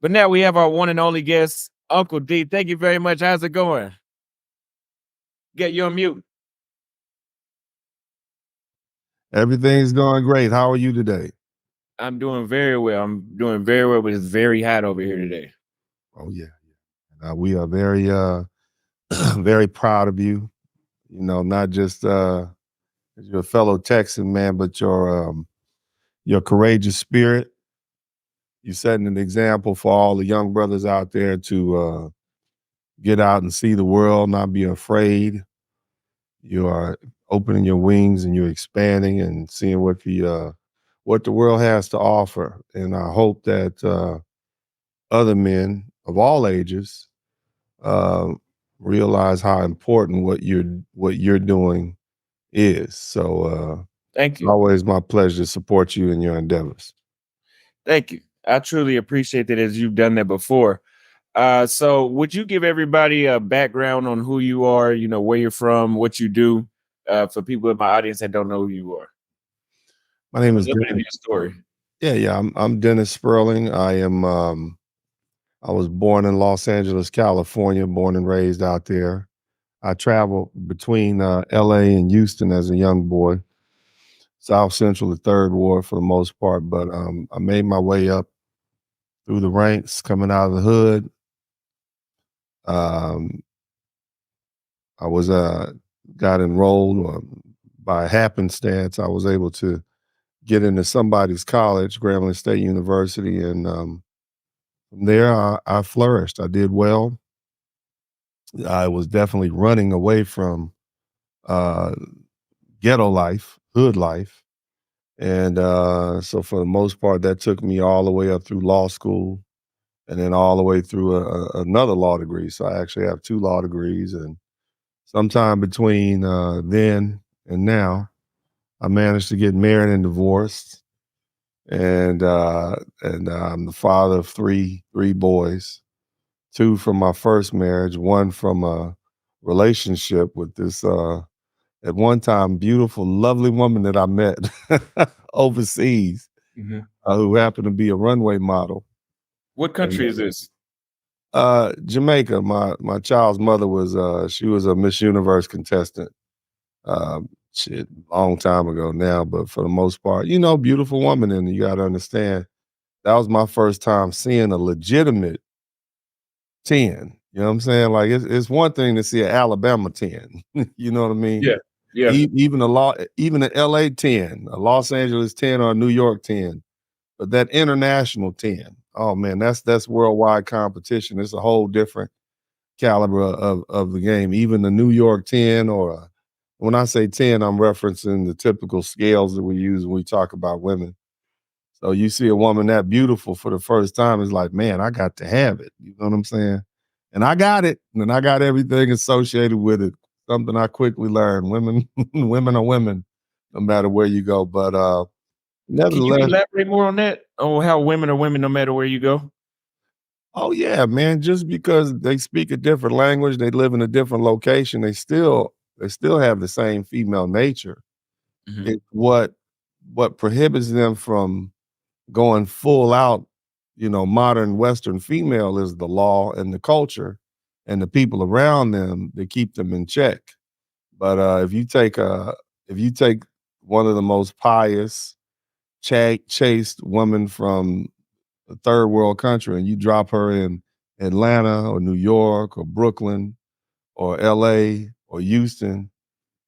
But now we have our one and only guest, Uncle D. Thank you very much. How's it going? Get you on mute. Everything's going great. How are you today? I'm doing very well. I'm doing very well, but it's very hot over here today. Oh yeah, we are very very proud of you. You know, not just as your fellow Texan man, but your courageous spirit. You setting an example for all the young brothers out there to get out and see the world, not be afraid. You are opening your wings and you're expanding and seeing what the world has to offer. And I hope that other men of all ages uh, realize how important what you're doing is. So Thank it's you. always my pleasure to support you in your endeavors. Thank you. I truly appreciate that as you've done that before. So would you give everybody a background on who you are, where you're from, what you do, for people in my audience that don't know who you are? My name A is little bit of Dennis. your story. Yeah. I'm Dennis Sperling. I was born in Los Angeles, California, born and raised out there. I traveled between LA and Houston as a young boy, South Central, the third ward for the most part. But I made my way up through the ranks coming out of the hood. Um, I was got enrolled by happenstance. I was able to get into somebody's college, Grambling State University, and from there I flourished. I did well. I was definitely running away from uh, ghetto life, hood life, and so for the most part, that took me all the way up through law school, and then all the way through another law degree. So I actually have two law degrees, and sometime between then and now, I managed to get married and divorced, and I'm the father of three boys, two from my first marriage, one from a relationship with this at one time beautiful, lovely woman that I met overseas, Mhm. who happened to be a runway model. What And country is this? Jamaica. My child's mother was she was a Miss Universe contestant. Shit, long time ago now, but for the most part, beautiful woman, and you got to understand that was my first time seeing a legitimate 10. You know what I'm saying? Like it's one thing to see an Alabama 10. You know what I mean? Yeah. Yeah. Even a LA 10, a Los Angeles 10 or a New York 10. But that international 10, oh man, that's worldwide competition. It's a whole different caliber of the game. Even the New York 10 when I say 10, I'm referencing the typical scales that we use when we talk about women. So you see a woman that beautiful for the first time, it's like, man, I got to have it. You know what I'm saying? And I got it, and I got everything associated with it. Something I quickly learned: women, women are women, no matter where you go. But Can you nevertheless, elaborate more on that? On how women are women no matter where you go? oh yeah, man. Just because they speak a different language, they live in a different location, they still have the same female nature. Mhm. It what prohibits them from going full out, modern Western female is the law and the culture and the people around them that keep them in check. But if you take one of the most pious, chaste woman from a third world country and you drop her in Atlanta or New York or Brooklyn or LA or Houston,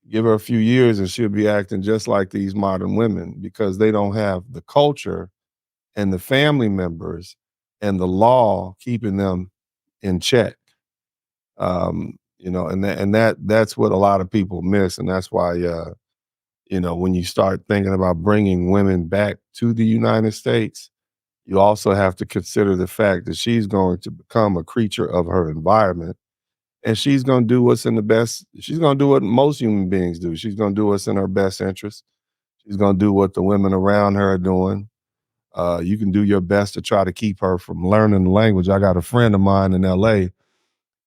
give her a few years and she'll be acting just like these modern women because they don't have the culture and the family members and the law keeping them in check. And that's what a lot of people miss, and that's why when you start thinking about bringing women back to the United States, you also have to consider the fact that she's going to become a creature of her environment, and she's going to do what's in the best. She's going to do what most human beings do. She's going to do what's in her best interest. She's going to do what the women around her are doing. You can do your best to try to keep her from learning the language. I got a friend of mine in LA.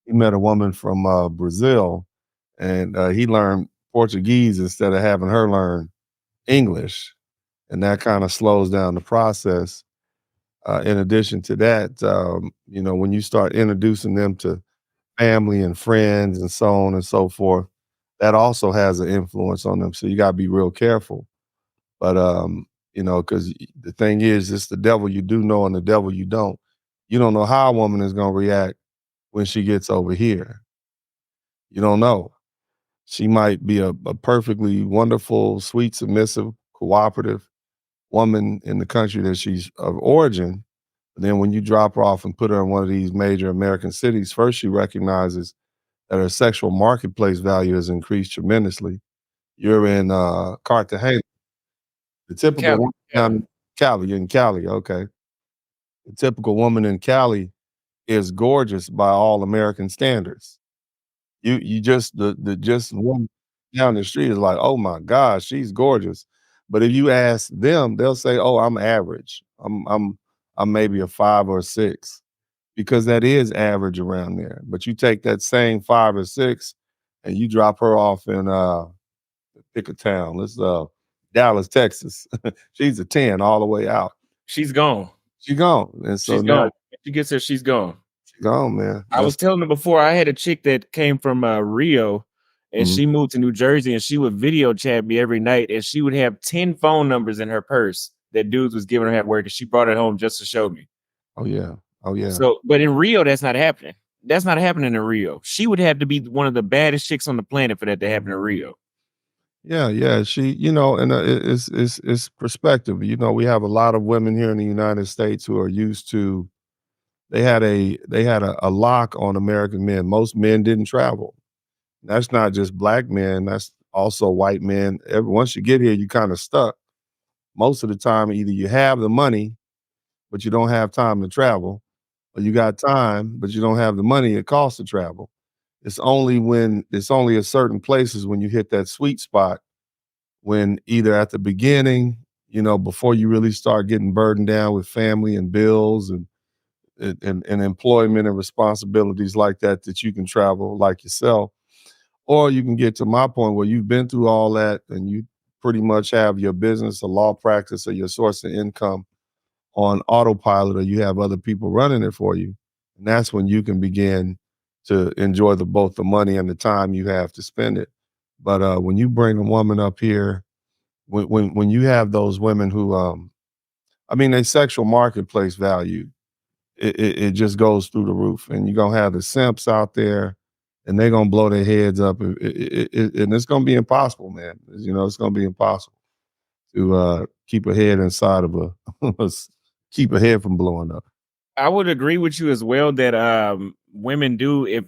He met a woman from Brazil, and he learned Portuguese instead of having her learn English, and that kind of slows down the process. In addition to that, when you start introducing them to family and friends and so on and so forth, that also has an influence on them. So you got to be real careful. But because the thing is, it's the devil you do know and the devil you don't. You don't know how a woman is going to react when she gets over here. You don't know. She might be a perfectly wonderful, sweet, submissive, cooperative woman in the country that she's of origin. But then when you drop her off and put her in one of these major American cities, first she recognizes that her sexual marketplace value has increased tremendously. You're in Cartagena. The typical Cali, woman down Cali. in Cali, you're in Cali, okay. The typical woman in Cali is gorgeous by all American standards. You just the just one down the street is like, "Oh my gosh, she's gorgeous." But if you ask them, they'll say, "Oh, I'm average. I'm maybe a 5 or a 6," because that is average around there. But you take that same 5 or 6 and you drop her off in, pick a town, let's, Dallas, Texas. She's a 10 all the way out. She's gone. She gone, and so She's now gone. When she gets there, she's gone. she gone, man. I was That's telling her before, I had a chick that came from Rio, and mhm. she moved to New Jersey, and she would video chat me every night, and she would have 10 phone numbers in her purse that dudes was giving her at work, and she brought it home just to show me. Oh, yeah. Oh, yeah. So, but in Rio, that's not happening. That's not happening in Rio. She would have to be one of the baddest chicks on the planet for that to happen in Rio. Yeah, yeah. She, and it's perspective. We have a lot of women here in the United States who are used to. They had a lock on American men. Most men didn't travel. That's not just black men. That's also white men. Once you get here, you kind of stuck. Most of the time, either you have the money, but you don't have time to travel, or you got time, but you don't have the money it costs to travel. It's only at certain places when you hit that sweet spot when either at the beginning, before you really start getting burdened down with family and bills and employment and responsibilities like that, that you can travel like yourself. Or you can get to my point where you've been through all that and you pretty much have your business, a law practice, or your source of income on autopilot, or you have other people running it for you. And that's when you can begin to enjoy both the money and the time you have to spend it. But when you bring a woman up here, when you have those women who their sexual marketplace value, it just goes through the roof, and you're gonna have the simps out there and they're gonna blow their heads up, and it's gonna be impossible, man. It's gonna be impossible to keep a head inside of keep a head from blowing up. I would agree with you as well that women do, if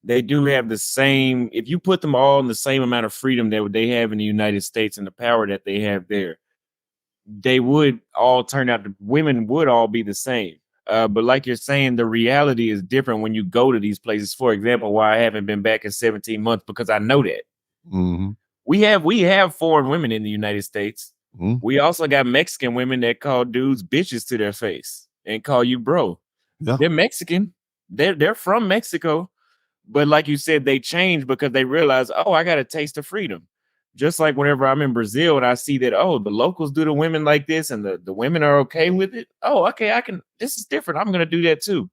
they do have the same, if you put them all in the same amount of freedom that they have in the United States and the power that they have there, they would all turn out to, women would all be the same. But like you're saying, the reality is different when you go to these places. For example, why I haven't been back in 17 months, because I know that Hmm. we have foreign women in the United States. Hmm. We also got Mexican women that call dudes bitches to their face and call you bro. Yeah, They're Mexican. They're from Mexico. But like you said, they change because they realize, oh, I got a taste of freedom. Just like whenever I'm in Brazil and I see that, oh, the locals do the women like this and the women are okay with it. Oh, okay, I can, this is different. I'm gonna do that too.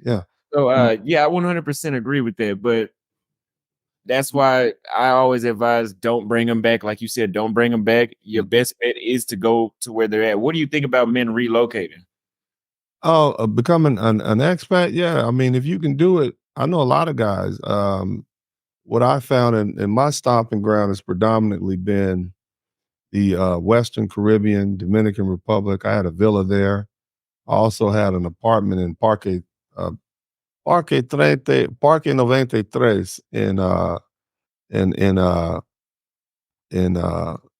yeah. So Mm, yeah, I 100% agree with that. But that's why I always advise, don't bring them back. Like you said, don't bring them back. Your mm. best bet is to go to where they're at. What do you think about men relocating? Oh, becoming an expat? Yeah, if you can do it, I know a lot of guys. What I found in my stomping ground has predominantly been the Western Caribbean, Dominican Republic. I had a villa there. I also had an apartment in uh, Parque 93 in in uh, in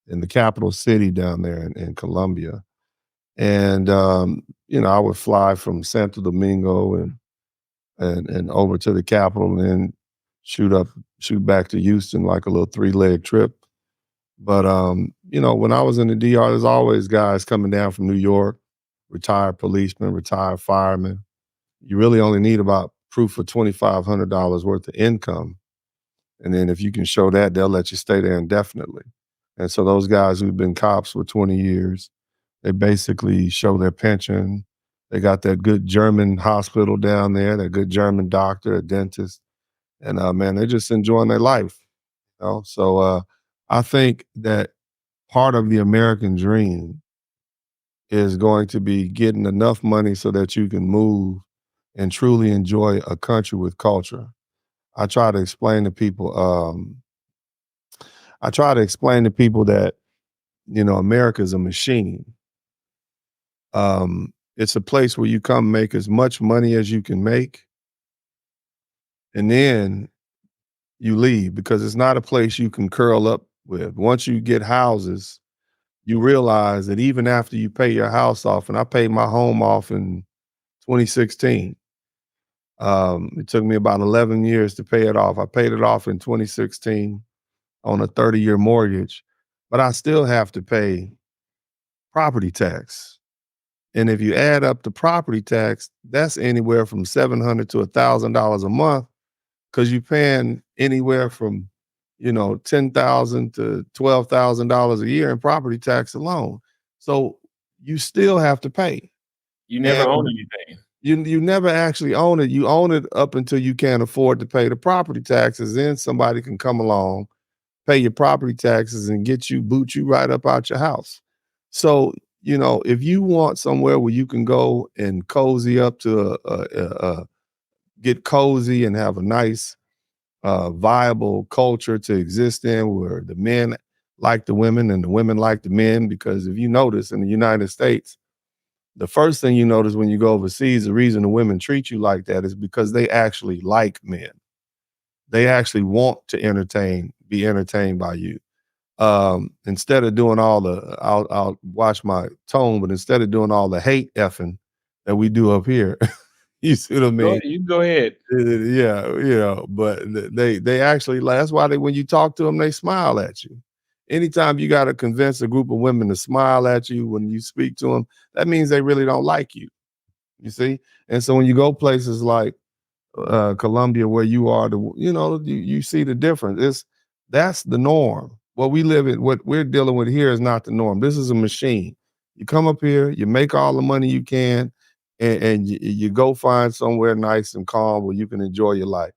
in the capital city down there in Colombia. And I would fly from Santo Domingo and over to the capital, and then shoot back to Houston like a little 3-leg trip. But when I was in the DR, there's always guys coming down from New York, retired policemen, retired firemen. You really only need about proof of $2,500 worth of income. And then if you can show that, they'll let you stay there indefinitely. And so those guys who've been cops for 20 years, they basically show their pension, They got that good German hospital down there, that good German doctor, a dentist, and man, they're just enjoying their life. You know, so I think that part of the American dream is going to be getting enough money so that you can move and truly enjoy a country with culture. I try to explain to people. I try to explain to people that America is a machine. It's a place where you come make as much money as you can make, and then you leave because it's not a place you can curl up with. Once you get houses, you realize that even after you pay your house off, and I paid my home off in 2016. It took me about 11 years to pay it off. I paid it off in 2016 on a 30-year mortgage, but I still have to pay property tax. And if you add up the property tax, that's anywhere from $700 to $1,000 a month because you're paying anywhere from, $10,000 to $12,000 a year in property tax alone. So you still have to pay. You never And own anything. you never actually own it. You own it up until you can't afford to pay the property taxes. Then somebody can come along, pay your property taxes, and boot you right up out your house. So, if you want somewhere where you can go and cozy up to get cozy and have a nice, viable culture to exist in, where the men like the women and the women like the men, because if you notice in the United States, the first thing you notice when you go overseas, the reason the women treat you like that is because they actually like men. They actually want to be entertained by you. Instead of doing all I'll watch my tone, but instead of doing all the hate effing that we do up here, you see what I Go mean? ahead, you go ahead. Yeah, but they actually that's why when you talk to them, they smile at you. Anytime you got to convince a group of women to smile at you when you speak to them, that means they really don't like you. You see? And so when you go places like Colombia, where you are, you see the difference. That's the norm. What we're dealing with here is not the norm. This is a machine. You come up here, you make all the money you can, and you go find somewhere nice and calm where you can enjoy your life.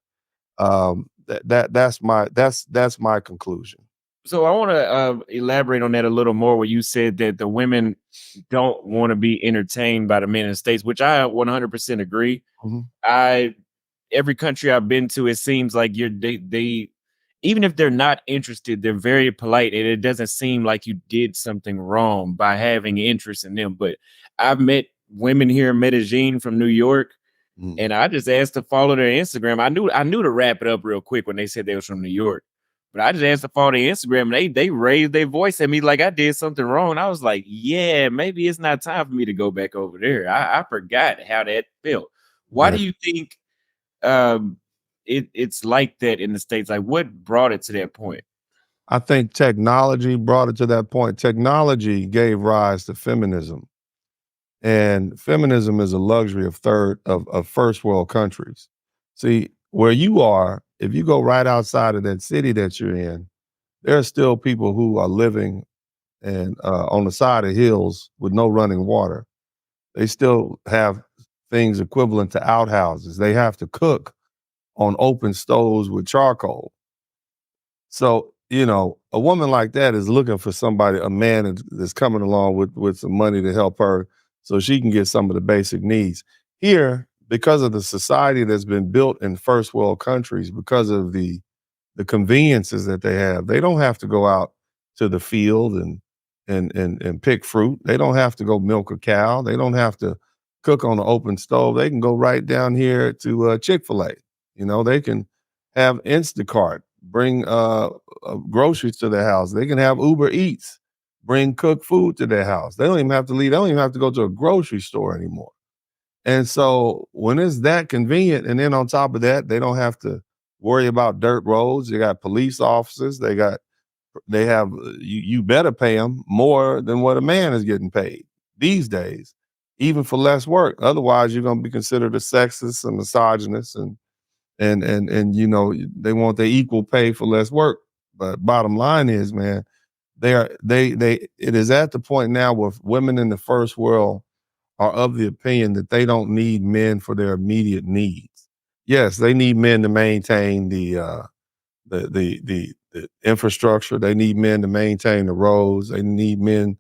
That's my conclusion. So I want to elaborate on that a little more. Where you said that the women don't want to be entertained by the men in the States, which I 100% agree. Mhm. I Every country I've been to, it seems like they even if they're not interested, they're very polite, and it doesn't seem like you did something wrong by having interest in them. But I've met women here in Medellin from New York, Mhm. and I just asked to follow their Instagram. I knew to wrap it up real quick when they said they was from New York. But I just asked to follow their Instagram, and they raised their voice at me like I did something wrong. And I was like, yeah, maybe it's not time for me to go back over there. I forgot how that felt. Why Yeah. do you think um it's like that in the States? Like, what brought it to that point? I think technology brought it to that point. Technology gave rise to feminism. And feminism is a luxury of first world countries. See, where you are, if you go right outside of that city that you're in, there are still people who are living and on the side of hills with no running water. They still have things equivalent to outhouses. They have to cook on open stoves with charcoal. So, a woman like that is looking for somebody, a man that's coming along with some money to help her so she can get some of the basic needs. Here, because of the society that's been built in first world countries, because of the conveniences that they don't have to go out to the field and pick fruit. They don't have to go milk a cow. They don't have to cook on an open stove. They can go right down here to Chick-fil-A. They can have Instacart bring groceries to their house. They can have Uber Eats bring cooked food to their house. They don't even have to leave. They don't even have to go to a grocery store anymore. And so when it's that convenient, and then on top of that, they don't have to worry about dirt roads. They got police officers. They have you better pay them more than what a man is getting paid these days, even for less work. Otherwise, you're going to be considered a sexist and misogynist, and they want their equal pay for less work. But bottom line is, man, it is at the point now where women in the first world are of the opinion that they don't need men for their immediate needs. Yes, they need men to maintain the infrastructure. They need men to maintain the roads. They need men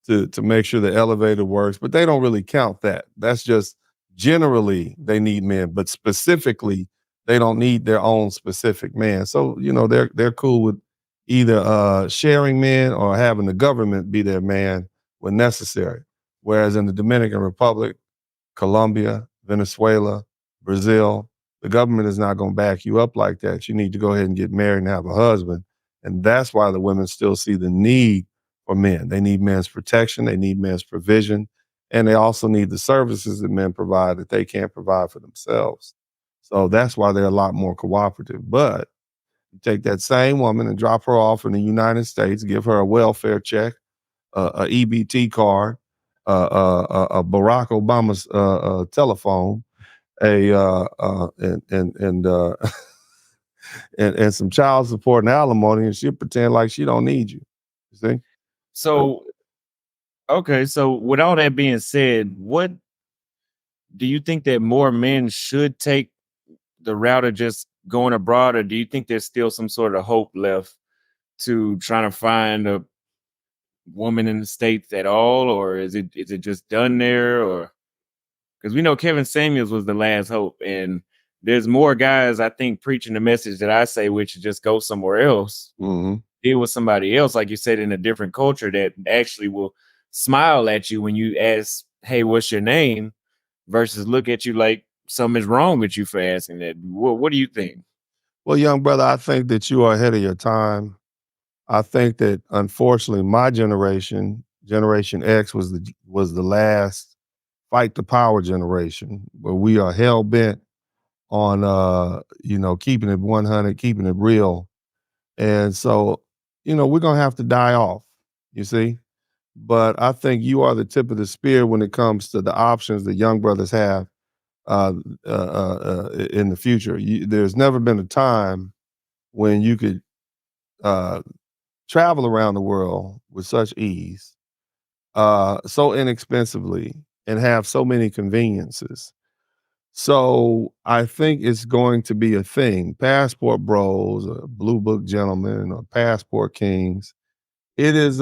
to make sure the elevator works, but they don't really count that. That's just generally they need men, but specifically they don't need their own specific man. So they're cool with either sharing men or having the government be their man when necessary. Whereas in the Dominican Republic, Colombia, Venezuela, Brazil, the government is not going to back you up like that. You need to go ahead and get married and have a husband. And that's why the women still see the need for men. They need men's protection, they need men's provision, and they also need the services that men provide that they can't provide for themselves. So that's why they're a lot more cooperative. But you take that same woman and drop her off in the United States, give her a welfare check, a EBT card, a Barack Obama's telephone, a and and some child support and alimony, and she'll pretend like she don't need you. You see? So, okay, so with all that being said, what do you think that more men should take the route of just going abroad, or do you think there's still some sort of hope left to trying to find a woman in the States at all, or is it just done there? Or because we know Kevin Samuels was the last hope, and there's more guys I think preaching the message that I say, which is just go somewhere else, Mm-hmm. deal with somebody else, like you said, in a different culture that actually will smile at you when you ask, "Hey, what's your name?" versus look at you like something's wrong with you for asking that. What do you think? Well, young brother, I think that you are ahead of your time. I think that unfortunately, my generation, Generation X, was the last fight the power generation, where we are hell bent on keeping it 100, keeping it real. And so, we're gonna have to die off, you see. But I think you are the tip of the spear when it comes to the options that young brothers have uh, in the future. There's never been a time when you could uh, travel around the world with such ease, so inexpensively, and have so many conveniences. So I think it's going to be a thing. Passport bros, or blue book gentlemen, or passport kings. It is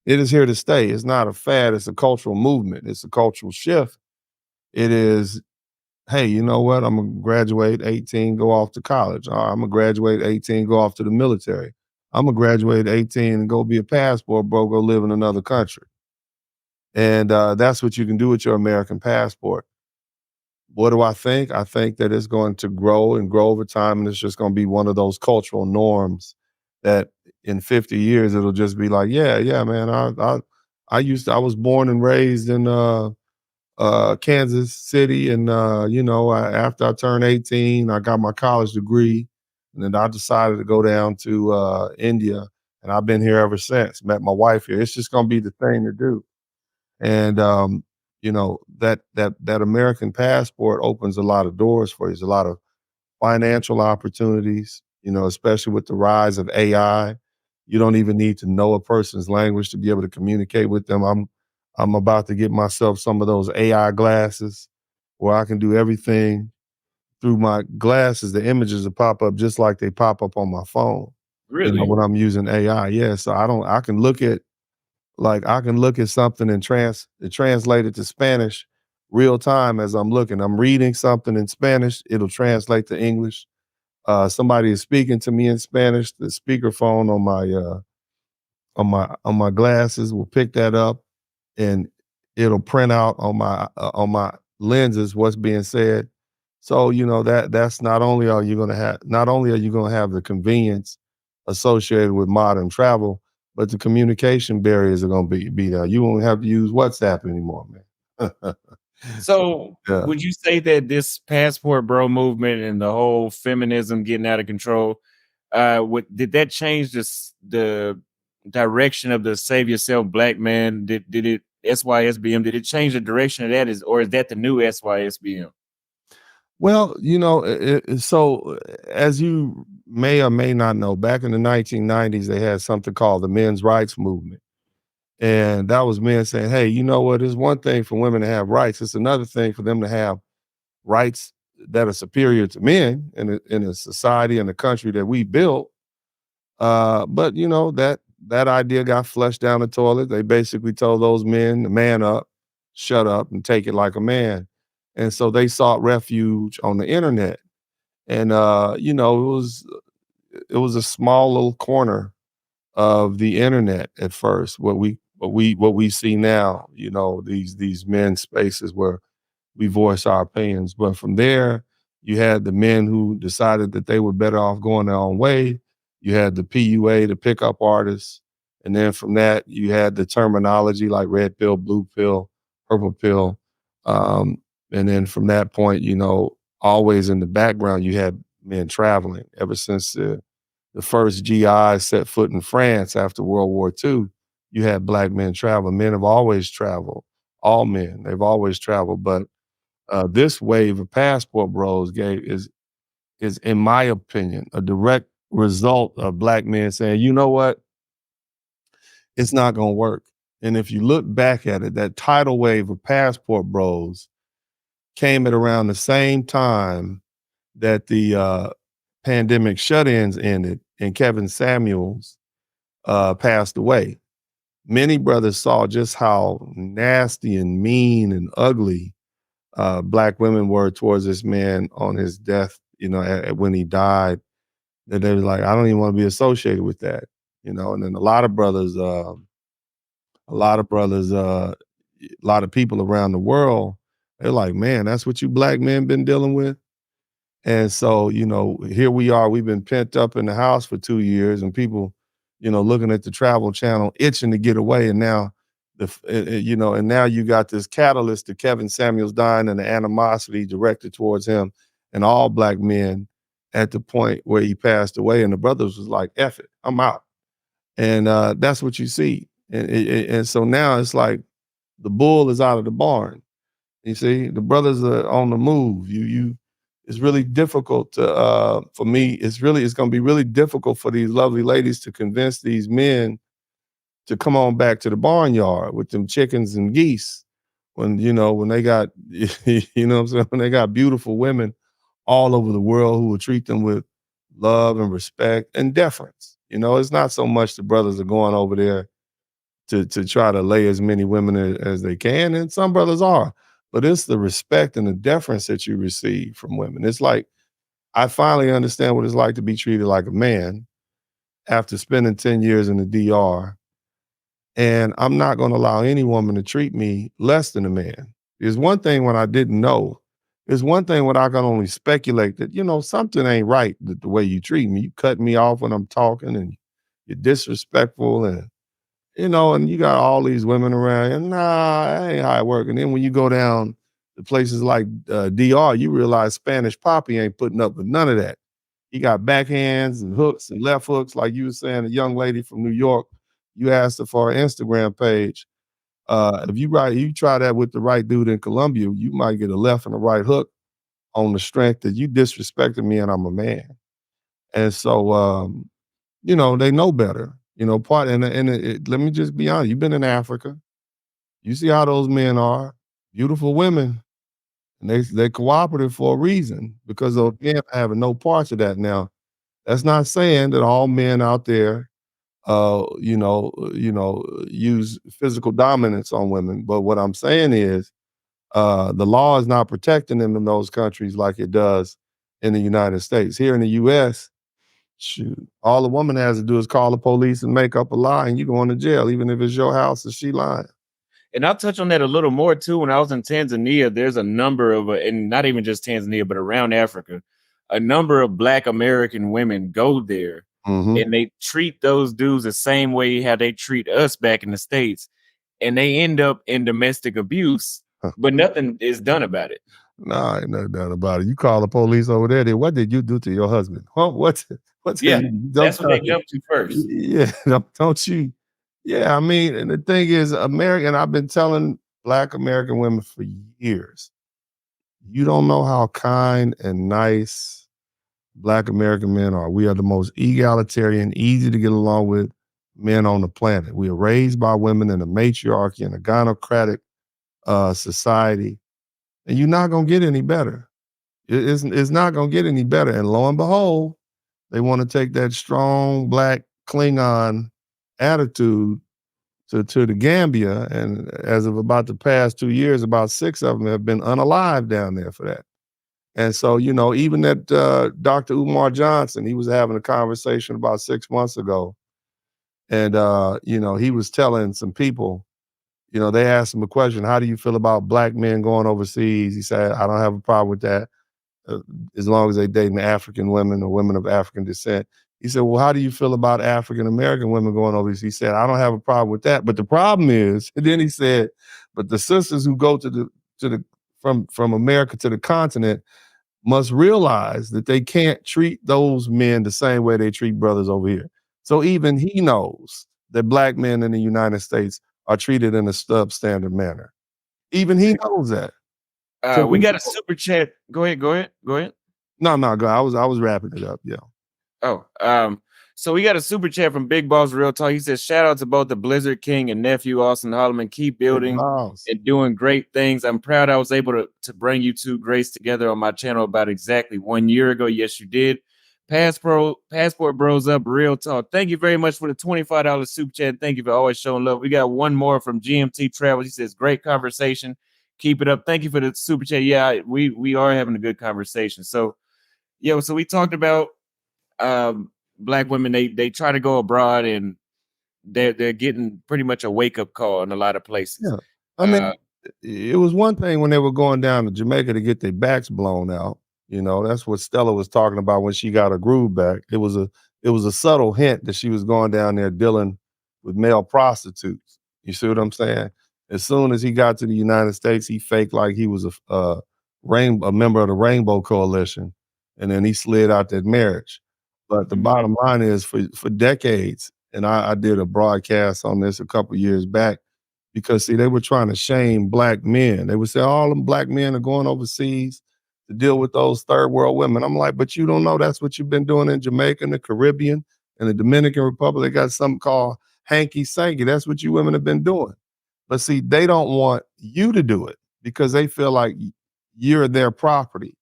it is here to stay. It's not a fad. It's a cultural movement. It's a cultural shift. It is, hey, you know what? I'm gonna graduate 18, go off to college. I'm gonna graduate 18, go off to the military. I'm gonna graduate 18 and go be a passport bro, go live in another country. And that's what you can do with your American passport. What do I think? I think that it's going to grow and grow over time, and it's just going to be one of those cultural norms that in 50 years it'll just be like, yeah, yeah, man. I was born and raised in Kansas City, and after I turned 18, I got my college degree, and then I decided to go down to India, and I've been here ever since. Met my wife here. It's just going to be the thing to do. And that American passport opens a lot of doors for you. There's a lot of financial opportunities, especially with the rise of AI. You don't even need to know a person's language to be able to communicate with them. I'm about to get myself some of those AI glasses where I can do everything through my glasses. The images will pop up just like they pop up on my phone, Really? when I'm using AI. Yeah. So I can look at something and translate it to Spanish real time as I'm looking. I'm reading something in Spanish, it'll translate to English. Somebody is speaking to me in Spanish. The speakerphone on my glasses will pick that up, and it'll print out on my lenses what's being said. So that's not only are you gonna have the convenience associated with modern travel, but the communication barriers are gonna be there. You won't have to use WhatsApp anymore, man. So, Yeah. would you say that this passport bro movement and the whole feminism getting out of control, what did that change the direction of the save yourself black man? Did it SYSBM? Did it change the direction of that? Or is that the new SYSBM? Well, as you may or may not know, back in the 1990s, they had something called the men's rights movement. And that was men saying, hey, you know what? It's one thing for women to have rights. It's another thing for them to have rights that are superior to men in a society and a country that we built. But you know, that idea got flushed down the toilet. They basically told those men to man up, shut up, and take it like a man. And so they sought refuge on the internet. And you know, it was a small little corner of the internet at first. What we see now, you know, these men's spaces where we voice our opinions. But from there, you had the men who decided that they were better off going their own way. You had the PUA, the pickup artists. And then from that, you had the terminology like red pill, blue pill, purple pill. Um, and then from that point, you know, always in the background, you had men traveling ever since the first GI set foot in France after World War II. You had black men traveling. Men have always traveled. All men, they've always traveled. But this wave of passport bros is, in my opinion, a direct result of black men saying, you know what, it's not going to work. And if you look back at it, that tidal wave of passport bros came at around the same time that the pandemic shut-ins ended and Kevin Samuels passed away. Many brothers saw just how nasty and mean and ugly black women were towards this man on his death, you know, when he died, that they was like, I don't even want to be associated with that, you know. And then a lot of people around the world, they're like, man, that's what you black men been dealing with. And so, you know, here we are. We've been pent up in the house for 2 years, and people, you know, looking at the Travel Channel, itching to get away. And now, you know, and now you got this catalyst to Kevin Samuels dying and the animosity directed towards him and all black men at the point where he passed away. And the brothers was like, "F it, I'm out." And that's what you see. And so now it's like the bull is out of the barn. You see, the brothers are on the move. It's really difficult to for me. It's going to be really difficult for these lovely ladies to convince these men to come on back to the barnyard with them chickens and geese when when they got you know what I'm saying, when they got beautiful women all over the world who will treat them with love and respect and deference. You know, it's not so much the brothers are going over there to try to lay as many women as they can, and some brothers are, but it's the respect and the deference that you receive from women. It's like I finally understand what it's like to be treated like a man after spending 10 years in the DR, and I'm not going to allow any woman to treat me less than a man. There's one thing when I didn't know. There's one thing when I can only speculate that, you know, something ain't right with the way you treat me. You cut me off when I'm talking and you're disrespectful and and you got all these women around, and nah, that ain't how it work. And then when you go down to places like DR, you realize Spanish Poppy ain't putting up with none of that. He got backhands and hooks and left hooks, like you were saying. A young lady from New York, you asked her for her Instagram page. If you try that with the right dude in Colombia, you might get a left and a right hook on the strength that you disrespected me and I'm a man. And so, they know better. Let me just be honest. You've been in Africa. You see how those men are, beautiful women, and they cooperative for a reason because those men are having no parts of that. Now, that's not saying that all men out there, use physical dominance on women. But what I'm saying is, the law is not protecting them in those countries like it does in the United States. Here in the U.S., shoot, all a woman has to do is call the police and make up a lie, and you going to jail, even if it's your house and she lying. And I'll touch on that a little more too. When I was in Tanzania, there's a number of, and not even just Tanzania, but around Africa, a number of Black American women go there Mhm. and they treat those dudes the same way how they treat us back in the States. And they end up in domestic abuse, but nothing is done about it. Nah, ain't nothing done about it. You call the police over there, then what did you do to your husband? Huh? What did Yeah, you that's don't what they jump to first. yeah, don't you? Yeah, I mean, and the thing is, I've been telling Black American women for years, you don't know how kind and nice Black American men are. We are the most egalitarian, easy to get along with. men on the planet. We are raised by women in a matriarchy and a gynocratic society, and you're not gonna get any better. It's not gonna get any better. And lo and behold, they want to take that strong black Klingon attitude to the Gambia, and as of about the past 2 years, about 6 of them have been unalived down there for that. And so, even that Dr. Umar Johnson, he was having a conversation about 6 months ago, and he was telling some people, they asked him a question: "How do you feel about black men going overseas?" He said, "I don't have a problem with that, uh, as long as they dating African women or women of African descent." He said, "Well, how do you feel about African American women going overseas?" He said, "I don't have a problem with that, but the problem is," and then he said, "but the sisters who go to the from America to the continent must realize that they can't treat those men the same way they treat brothers over here." So even he knows that black men in the United States are treated in a substandard manner. Even he knows that. So We got a super chat. Go ahead, go ahead, go ahead. no, go. I was wrapping it up. Yeah. Oh, so we got a super chat from Big Boss Real Talk. He says, shout out to both the Blizzard King and nephew Austin Holloman. Keep Big building boss. and doing great things. I'm proud I was able to bring you two greats together on my channel about exactly 1 year ago. Yes, you did. Passport Bros Up Real Talk. Thank you very much for the $25 super chat. Thank you for always showing love. We got one more from GMT Travels. He says, great conversation. Keep it up. Thank you for the super chat. Yeah, we are having a good conversation. So yeah, so we talked about black women. They try to go abroad and they're getting pretty much a wake-up call in a lot of places. Yeah. I Uh mean, it was one thing when they were going down to Jamaica to get their backs blown out. That's what Stella was talking about when she got her groove back. It was a subtle hint that she was going down there dealing with male prostitutes. You see what I'm saying? As soon as he got to the United States, he faked like he was a member of the Rainbow Coalition, and then he slid out that marriage. But the mhm, bottom line is, for decades, and I did a broadcast on this a couple years back, because see, they were trying to shame black men. They would say all them black men are going overseas to deal with those third world women. I'm like, but you don't know that's what you've been doing in Jamaica and the Caribbean and the Dominican Republic. They got something called hanky sanky. That's what you women have been doing. But see, they don't want you to do it because they feel like you're their property.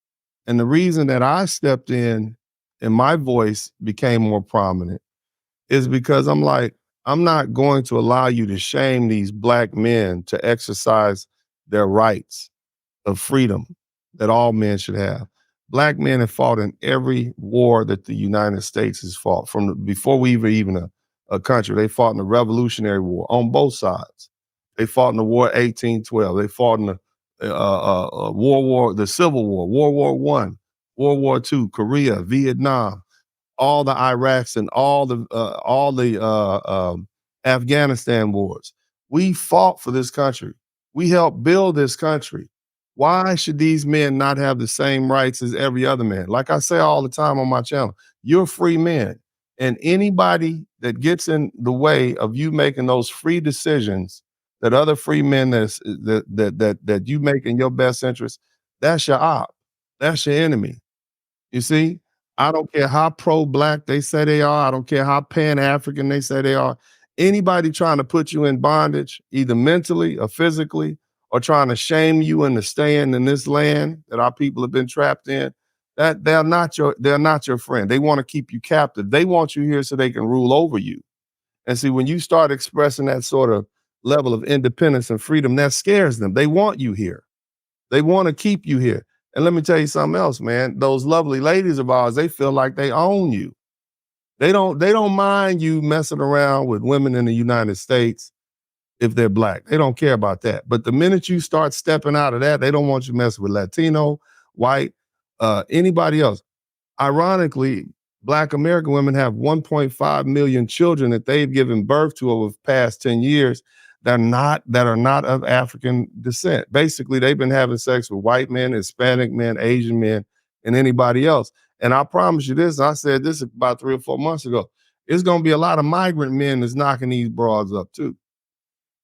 And the reason that I stepped in and my voice became more prominent is because I'm like, I'm not going to allow you to shame these black men to exercise their rights of freedom that all men should have. Black men have fought in every war that the United States has fought before we were even a country. They fought in the Revolutionary War on both sides. They fought in the War 1812. They fought in the the Civil War, World War One, World War Two, Korea, Vietnam, all the Iraqs and all the Afghanistan wars. We fought for this country. We helped build this country. Why should these men not have the same rights as every other man? Like I say all the time on my channel, you're free men. And anybody that gets in the way of you making those free decisions that other free men that you make in your best interest, that's your op. That's your enemy. You see, I don't care how pro-black they say they are. I don't care how pan-African they say they are. Anybody trying to put you in bondage, either mentally or physically, or trying to shame you into staying in this land that our people have been trapped in, that they're not your friend. They want to keep you captive. They want you here so they can rule over you. And see, when you start expressing that sort of level of independence and freedom, that scares them. They want you here. They want to keep you here. And let me tell you something else, man. Those lovely ladies of ours, they feel like they own you. They don't mind you messing around with women in the United States if they're black. They don't care about that. But the minute you start stepping out of that, they don't want you messing with Latino, white, anybody else. Ironically, Black American women have 1.5 million children that they've given birth to over the past 10 years that are not of African descent. Basically, they've been having sex with white men, Hispanic men, Asian men, and anybody else. And I promise you this, I said this about 3 or 4 months ago. It's gonna be a lot of migrant men that's knocking these broads up too.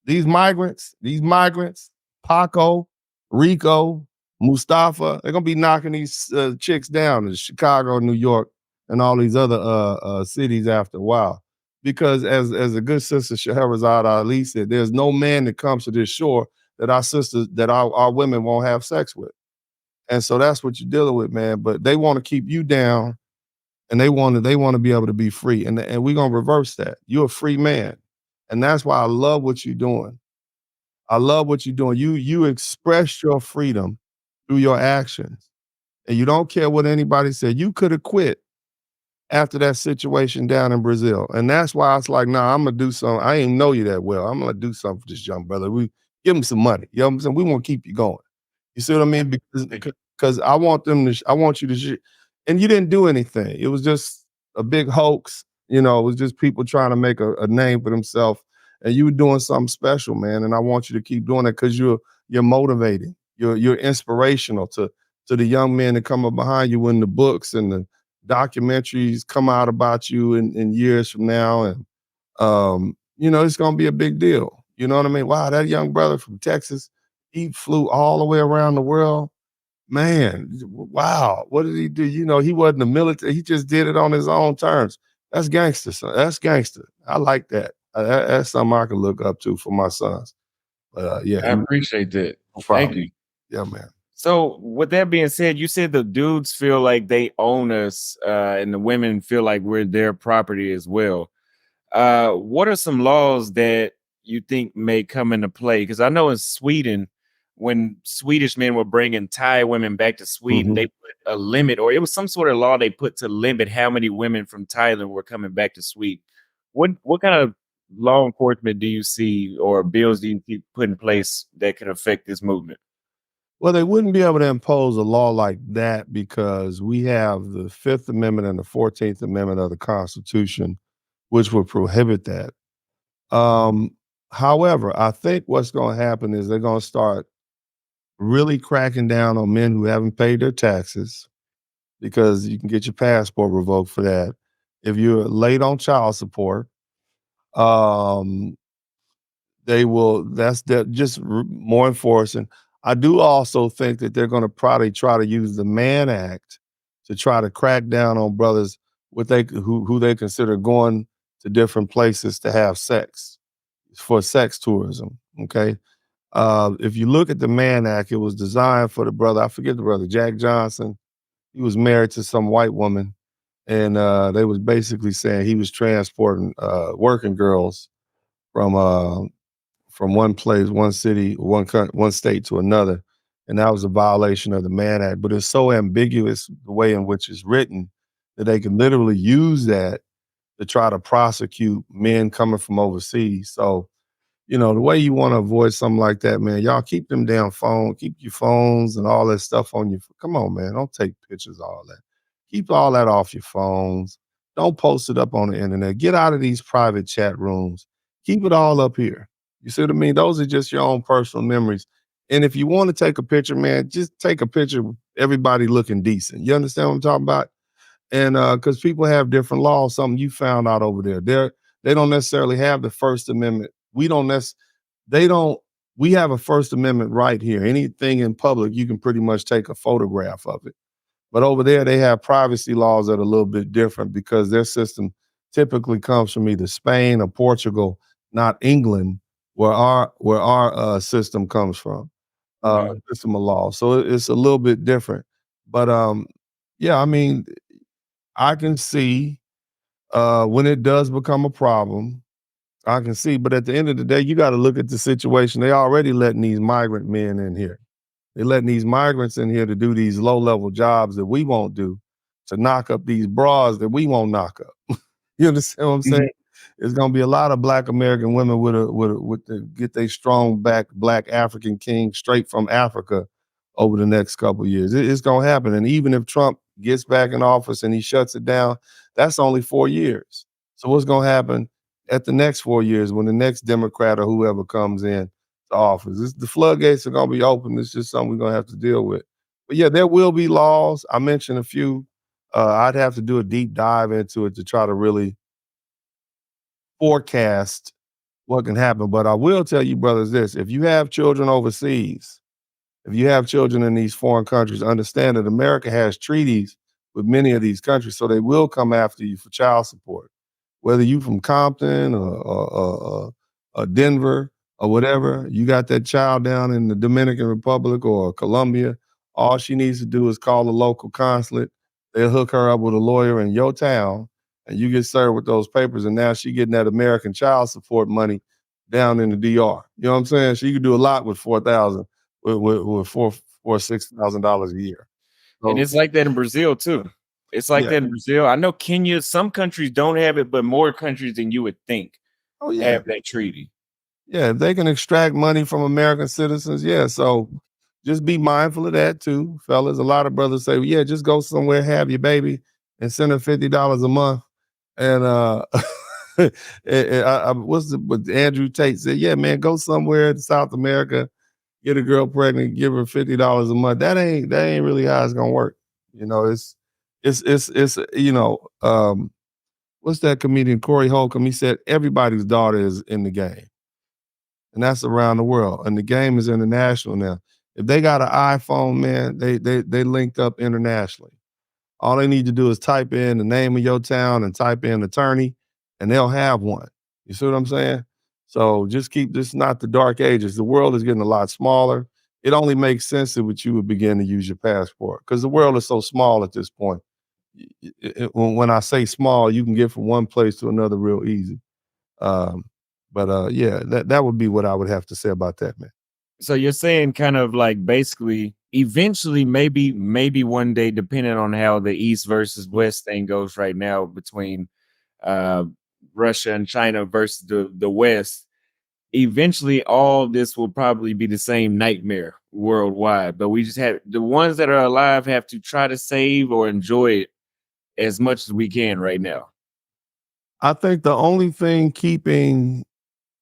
These migrants, Paco, Rico, Mustafa, they're gonna be knocking these chicks down in Chicago, New York, and all these other cities after a while. because as a good sister Shahrazad Ali said, there's no man that comes to this shore that our sisters that our women won't have sex with. And so that's what you're dealing with, man. But they want to keep you down and they want to be able to be free. And we're gonna reverse that. You're a free man. And that's why I love what you're doing. I love what you're doing. You express your freedom through your actions. And you don't care what anybody said. You could have quit after that situation down in Brazil. And that's why I was like, nah, I'm gonna do something. I ain't know you that well. I'm gonna do something for this young brother. We give him some money. You know what I'm saying? We want to keep you going. You see what I mean? Because I want them to, I want you to, and you didn't do anything. It was just a big hoax. You know, it was just people trying to make a name for themselves. And you were doing something special, man. And I want you to keep doing it because you're motivating. You're inspirational to the young men that come up behind you when the books and the documentaries come out about you in years from now. And it's gonna be a big deal. You know what I mean? Wow, that young brother from Texas, he flew all the way around the world. Man, wow, what did he do? He wasn't the military, he just did it on his own terms. That's gangster, son. That's gangster. I like that. That's something I can look up to for my sons. But yeah, I appreciate that. no Thank problem. you. Yeah, man. So, with that being said, you said the dudes feel like they own us, and the women feel like we're their property as well. What are some laws that you think may come into play? Because I know in Sweden, when Swedish men were bringing Thai women back to Sweden, Mhm. they put a limit, or it was some sort of law they put to limit how many women from Thailand were coming back to Sweden. What kind of law enforcement do you see, or bills do you see put in place that can affect this movement? Well, they wouldn't be able to impose a law like that because we have the Fifth Amendment and the 14th Amendment of the Constitution, which would prohibit that. Um, However, I think what's going to happen is they're going to start really cracking down on men who haven't paid their taxes because you can get your passport revoked for that. If you're late on child support, um, they will. That's that. Just more enforcing. I do also think that they're going to probably try to use the Mann Act to try to crack down on brothers who they consider going to different places to have sex for sex tourism. Okay, if you look at the Mann Act, it was designed for the brother. I forget the brother, Jack Johnson. He was married to some white woman, and they was basically saying he was transporting working girls from from one place, one city, one state to another, and that was a violation of the Mann Act. But it's so ambiguous the way in which it's written that they can literally use that to try to prosecute men coming from overseas. So the way you want to avoid something like that, man, y'all keep them damn keep your phones and all that stuff on your. Come on, man, don't take pictures, all that. Keep all that off your phones. Don't post it up on the internet. Get out of these private chat rooms. Keep it all up here. You see what I mean? Those are just your own personal memories. And if you want to take a picture, man, just take a picture with everybody looking decent. You understand what I'm talking about? And because people have different laws, something you found out over there. They don't necessarily have the First Amendment. We don't necessarily they don't we have a First Amendment right here. Anything in public, you can pretty much take a photograph of it. But over there, they have privacy laws that are a little bit different because their system typically comes from either Spain or Portugal, not England, where our system comes from, Okay. system of law. So it's a little bit different. But yeah, I mean, I can see when it does become a problem. I can see, but at the end of the day, you got to look at the situation. They already letting these migrant men in here. They're letting these migrants in here to do these low level jobs that we won't do, to knock up these bras that we won't knock up. You understand what I'm saying? Mhm. It's gonna be a lot of Black American women get their strong back Black African king straight from Africa over the next couple of years. It's gonna happen. And even if Trump gets back in office and he shuts it down, that's only 4 years. So what's gonna happen at the next 4 years when the next Democrat or whoever comes in to office? The floodgates are gonna be open. It's just something we're gonna have to deal with. But yeah, there will be laws. I mentioned a few. I'd have to do a deep dive into it to try to really forecast what can happen. But I will tell you, brothers, this: if you have children overseas, if you have children in these foreign countries, understand that America has treaties with many of these countries, so they will come after you for child support. whether you from Compton or Denver or whatever, you got that child down in the Dominican Republic or Colombia, all she needs to do is call the local consulate. They'll hook her up with a lawyer in your town, and you get served with those papers. And now she getting that American child support money down in the DR. You know what I'm saying? She could do a lot with 4,000, with four $6,000 a year. And So it's like that in Brazil too. It's like yeah, that in Brazil. I know Kenya, some countries don't have it, but more countries than you would think oh yeah, have that treaty. yeah. If they can extract money from American citizens, yeah. So just be mindful of that too, fellas. A lot of brothers say, well, yeah, just go somewhere, have your baby, and send her $50 a month. And what's what Andrew Tate said? Yeah, man, go somewhere in South America, get a girl pregnant, give her $50 a month. That ain't really how it's gonna work. You know, it's what's that comedian Corey Holcomb? He said everybody's daughter is in the game, and that's around the world. And the game is international now. If they got an iPhone, man, they linked up internationally. All they need to do is type in the name of your town and type in attorney, and they'll have one. You see what I'm saying? So just keep this not the dark ages. The world is getting a lot smaller. It only makes sense that you would begin to use your passport because the world is so small at this point. When I say small, you can get from one place to another real easy. Um, but yeah, that would be what I would have to say about that, man. So you're saying kind of like basically eventually maybe one day, depending on how the East versus West thing goes right now between uh Russia and China versus the West, eventually all this will probably be the same nightmare worldwide. But we just have the ones that are alive have to try to save or enjoy it as much as we can right now. I think the only thing keeping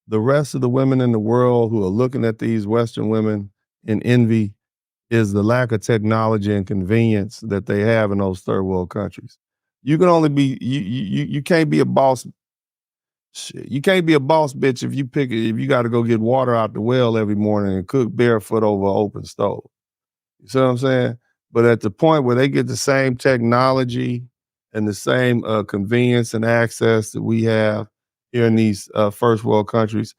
the rest of the women in the world who are looking at these Western women in envy is the lack of technology and convenience that they have in those third world countries. You can only be you can't be a boss. Shit, you can't be a boss bitch if you got to go get water out the well every morning and cook barefoot over an open stove. You see what I'm saying? But at the point where they get the same technology and the same convenience and access that we have here in these first world countries,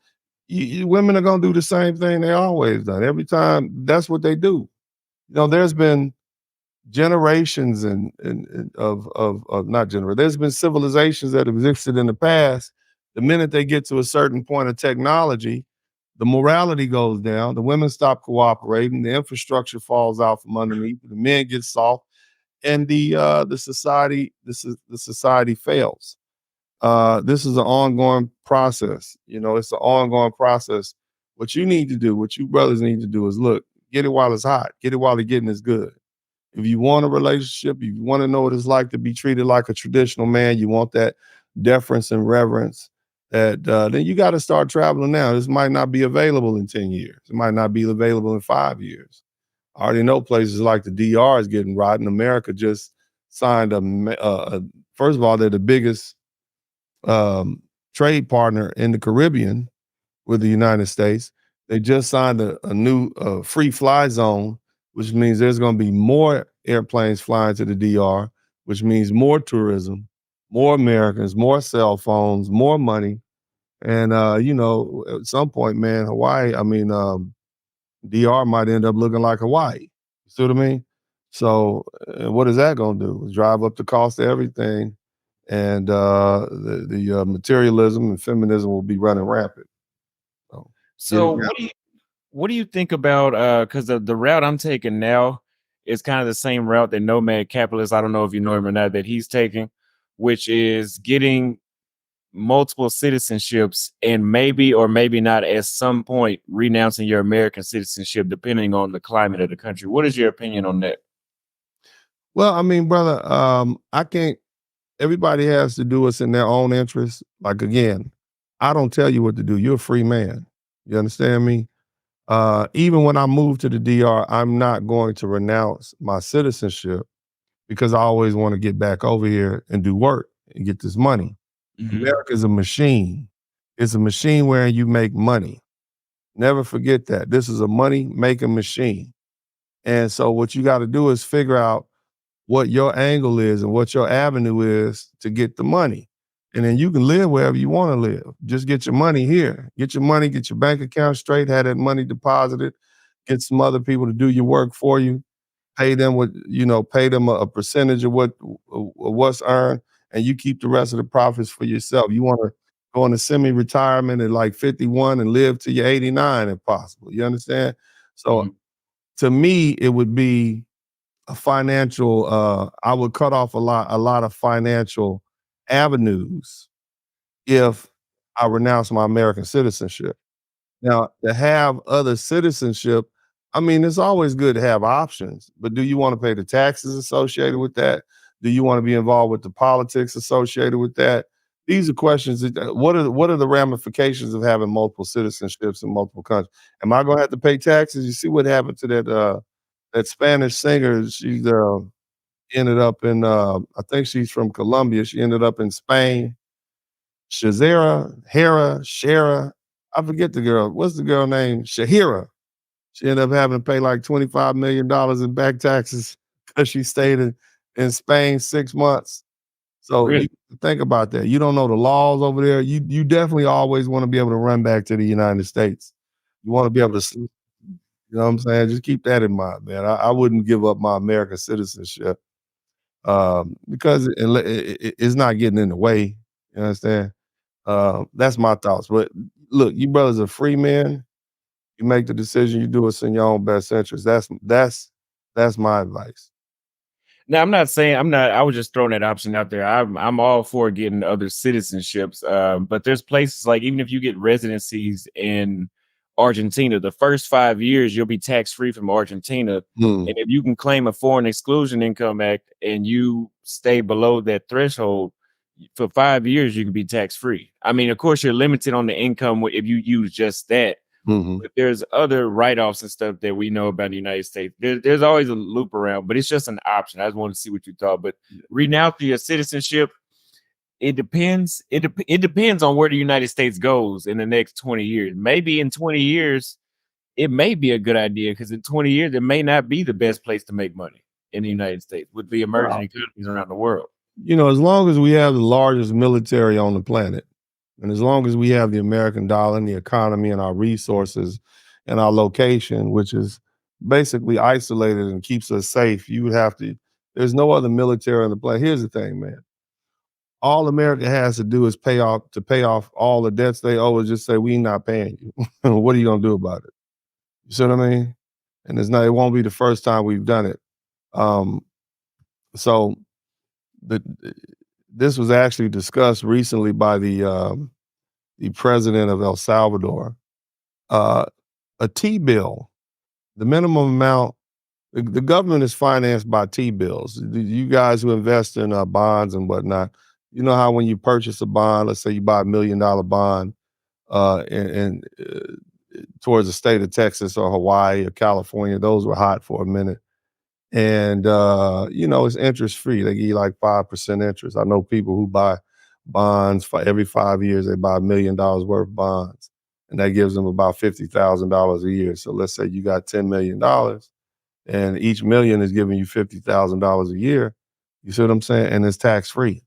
women are going to do the same thing they always done. Every time, that's what they do. You know, there's been generations of not generations. There's been civilizations that existed in the past. The minute they get to a certain point of technology, the morality goes down. The women stop cooperating. The infrastructure falls out from underneath. The men get soft, and the society fails. This is an ongoing process. You know, it's an ongoing process. What you need to do, what you brothers need to do, is look, get it while it's hot. Get it while the getting is good. If you want a relationship, if you want to know what it's like to be treated like a traditional man, you want that deference and reverence, that then you got to start traveling now. This might not be available in 10 years. It might not be available in 5 years. I already know places like the DR is getting rotten. America just signed first of all, they're the biggest trade partner in the Caribbean with the United States. They just signed a new free fly zone, which means there's going to be more airplanes flying to the DR, which means more tourism, more Americans, more cell phones, more money. And, at some point, man, DR might end up looking like Hawaii. You see what I mean? So, what is that going to do? Drive up the cost of everything. And the materialism and feminism will be running rampant. So, get it So now. what do you think about because the route I'm taking now is kind of the same route that Nomad Capitalist, I don't know if you know him or not, that he's taking, which is getting multiple citizenships and maybe or maybe not at some point renouncing your American citizenship depending on the climate of the country. What is your opinion on that? Well, I mean, brother, I can't. Everybody has to do what's in their own interest. Like again, I don't tell you what to do. You're a free man. You understand me? Even when I move to the DR, I'm not going to renounce my citizenship because I always want to get back over here and do work and get this money. Mhm. America is a machine. It's a machine where you make money. Never forget that. This is a money making machine. And so what you got to do is figure out what your angle is and what your avenue is to get the money. and then you can live wherever you want to live. Just get your money here. Get your money, get your bank account straight, have that money deposited, get some other people to do your work for you, pay them what pay them a percentage of what's earned, and you keep the rest of the profits for yourself. You want to go into semi-retirement at like 51 and live till you're 89 if possible. You understand? So Mhm. to me, it would be a financial I would cut off a lot of financial avenues if I renounce my American citizenship. Now, to have other citizenship, I mean, it's always good to have options, but do you want to pay the taxes associated with that? Do you want to be involved with the politics associated with that? These are questions that what are the ramifications of having multiple citizenships in multiple countries? Am I going to have to pay taxes? You see what happened to that Spanish singer? She ended up in I think she's from Colombia. She ended up in Spain. Shara, I forget the girl. What's the girl name? Shahira. She ended up having to pay like $25 million in back taxes because she stayed in Spain 6 months. So Really? you think about that. You don't know the laws over there. You definitely always want to be able to run back to the United States. You want to be able to, you know what I'm saying? Just keep that in mind, man. I wouldn't give up my American citizenship because it's not getting in the way. You understand? That's my thoughts. But look, you brothers are free men. You make the decision. You do what's in your own best interest. That's my advice. Now, I'm not saying I'm not. I was just throwing that option out there. I'm all for getting other citizenships, but there's places like even if you get residencies in Argentina, the first 5 years you'll be tax free from Argentina, Mm, and if you can claim a foreign exclusion income act and you stay below that threshold for 5 years, you can be tax free. I mean, of course, you're limited on the income if you use just that, mhm. but there's other write-offs and stuff that we know about the United States. There's always a loop around, but it's just an option. I just want to see what you thought. But renouncing your citizenship, it depends. It depends on where the United States goes in the next 20 years. Maybe in 20 years, it may be a good idea because in 20 years, it may not be the best place to make money in the United States with the emerging Well, economies around the world. as long as we have the largest military on the planet, and as long as we have the American dollar and the economy and our resources and our location, which is basically isolated and keeps us safe, you would have to. There's no other military on the planet. Here's the thing, man. All America has to do is pay off all the debts they owe is just say we not paying you. What are you gonna do about it? You see what I mean? And it won't be the first time we've done it. Um, so the this was actually discussed recently by the president of El Salvador. Uh, a T bill, the minimum amount. The government is financed by T bills. You guys who invest in bonds and whatnot, you know how when you purchase a bond, let's say you buy $1 million bond, towards the state of Texas or Hawaii or California, those were hot for a minute. And it's interest free. They give you like 5% interest. I know people who buy bonds for every 5 years. They buy $1 million worth of bonds, and that gives them about $50,000 a year. So let's say you got $10 million, and each million is giving you $50,000 a year. You see what I'm saying? And it's tax free.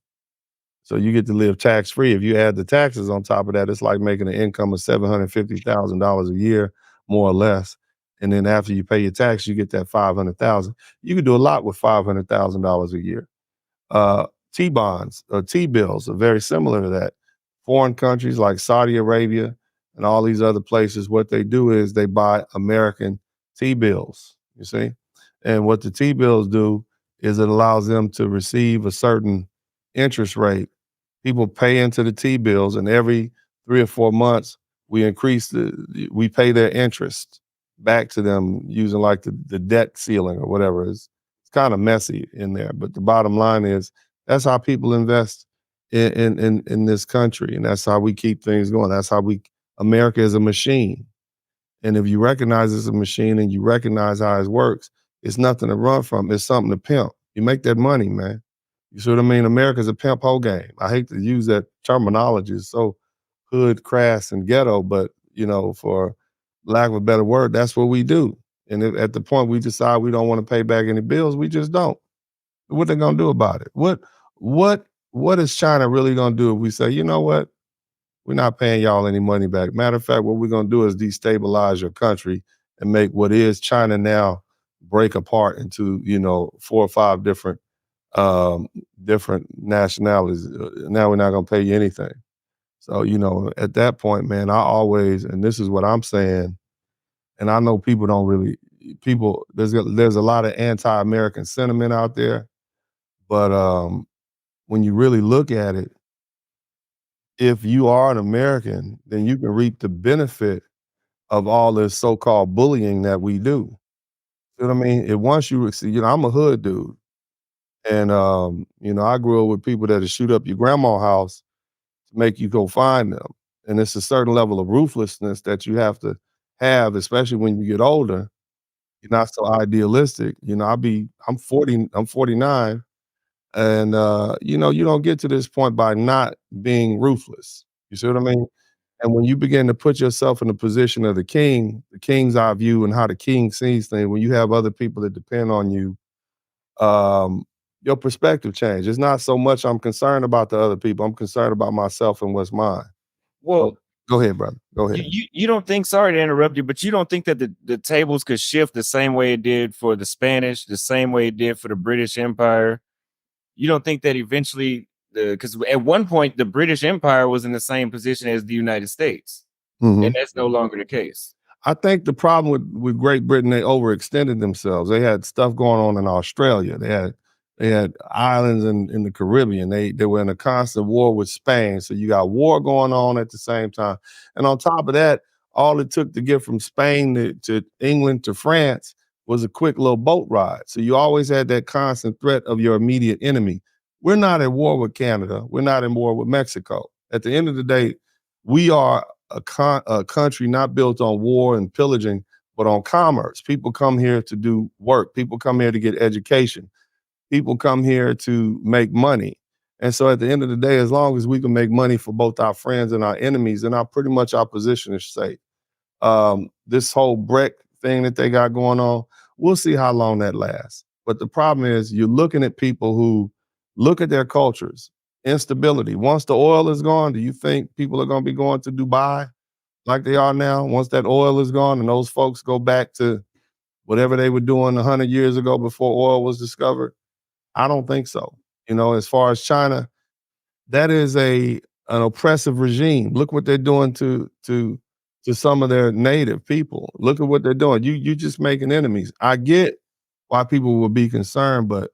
So you get to live tax free. If you add the taxes on top of that, it's like making an income of $750,000 a year, more or less. And then after you pay your tax, you get that 500,000. You can do a lot with $500,000 a year. Uh, T bonds or T bills are very similar to that. Foreign countries like Saudi Arabia and all these other places, what they do is they buy American T bills. You see, and what the T bills do is it allows them to receive a certain interest rate. People pay into the T bills, and every 3 or 4 months, we pay their interest back to them using like the debt ceiling or whatever. It's kind of messy in there, but the bottom line is that's how people invest in this country, and that's how we keep things going. That's how America is a machine. And if you recognize it's a machine and you recognize how it works, it's nothing to run from. It's something to pimp. You make that money, man. You see what I mean? America's a pimp whole game. I hate to use that terminology. It's so hood, crass, and ghetto, but for lack of a better word, that's what we do. And if at the point we decide we don't want to pay back any bills, we just don't. What they gonna do about it? What what is China really gonna do if we say, you know what? We're not paying y'all any money back. Matter of fact, what we're gonna do is destabilize your country and make what is China now break apart into, 4 or 5 um, different nationalities. Now we're not gonna pay you anything. So, at that point, man, I always, and this is what I'm saying, and I know people don't really, people, there's a lot of anti-American sentiment out there, but when you really look at it, if you are an American, then you can reap the benefit of all this so-called bullying that we do. You know what I mean? If once you see, I'm a hood dude, and I grew up with people that'll shoot up your grandma's house to make you go find them. And it's a certain level of ruthlessness that you have to have, especially when you get older. You're not so idealistic. I'm 49, and you don't get to this point by not being ruthless. You see what I mean? And when you begin to put yourself in the position of the king's eye view and how the king sees things, when you have other people that depend on you, um, your perspective change. It's not so much I'm concerned about the other people. I'm concerned about myself and what's mine. So Well, go ahead, brother. Go you ahead. you, you don't think, sorry to interrupt you, but you don't think that the tables could shift the same way it did for the Spanish, the same way it did for the British Empire? You don't think that eventually, because at one point the British Empire was in the same position as the United States, and Mhm. that's no longer the case. I think the problem with Great Britain, they overextended themselves. They had stuff going on in Australia. They had islands in the Caribbean. They were in a constant war with Spain. So you got war going on at the same time. And on top of that, all it took to get from Spain to England to France was a quick little boat ride. So you always had that constant threat of your immediate enemy. We're not at war with Canada. We're not in war with Mexico. At the end of the day, we are a country not built on war and pillaging, but on commerce. People come here to do work. People come here to get education. People come here to make money. And so at the end of the day, as long as we can make money for both our friends and our enemies, then pretty much our position is safe. This whole Breck thing that they got going on, we'll see how long that lasts. But the problem is you're looking at people who look at their cultures, instability. Once the oil is gone, do you think people are going to be going to Dubai like they are now? Once that oil is gone and those folks go back to whatever they were doing 100 years ago before oil was discovered? I don't think so. As far as China, that is an oppressive regime. Look what they're doing to some of their native people. Look at what they're doing. You just making enemies. I get why people will be concerned, but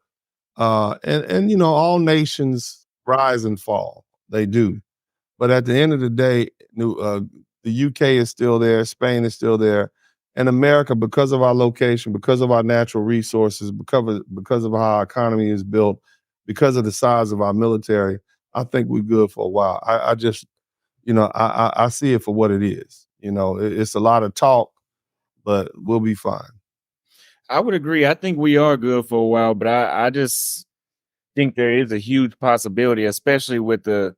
and all nations rise and fall. They do. But at the end of the day, the UK is still there, Spain is still there, and America, because of our location, because of our natural resources, because of how our economy is built, because of the size of our military, I think we're good for a while. I just, I see it for what it is. It's a lot of talk, but we'll be fine. I would agree. I think we are good for a while, but I just think there is a huge possibility, especially with the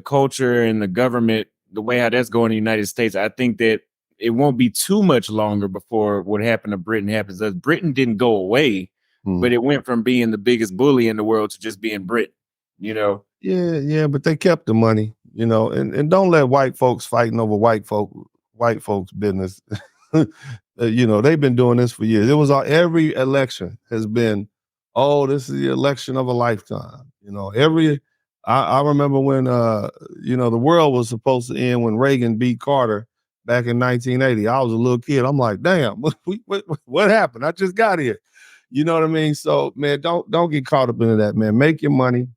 culture and the government, the way how that's going in the United States. I think that it won't be too much longer before what happened to Britain happens. Britain didn't go away, Mm. but it went from being the biggest bully in the world to just being Britain. You know, Yeah, yeah, but they kept the money, and don't let white folks fighting over white folks business. They've been doing this for years. It was every election has been, oh, this is the election of a lifetime. I remember when the world was supposed to end when Reagan beat Carter back in 1980. I was a little kid. I'm like, damn, what happened? I just got here. You know what I mean? So man, don't get caught up into that, man. Make your money.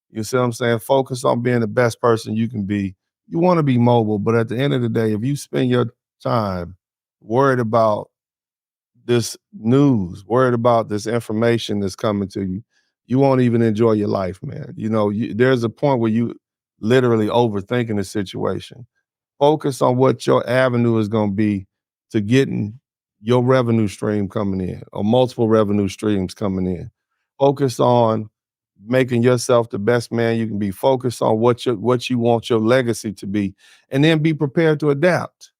You see what I'm saying? Focus on being the best person you can be. You want to be mobile, but at the end of the day, if you spend your time worried about this news, worried about this information that's coming to you, you won't even enjoy your life, man. There's a point where you literally overthinking the situation. Focus on what your avenue is going to be to getting your revenue stream coming in or multiple revenue streams coming in. Focus on making yourself the best man you can be. Focus on what you want your legacy to be, and then be prepared to adapt.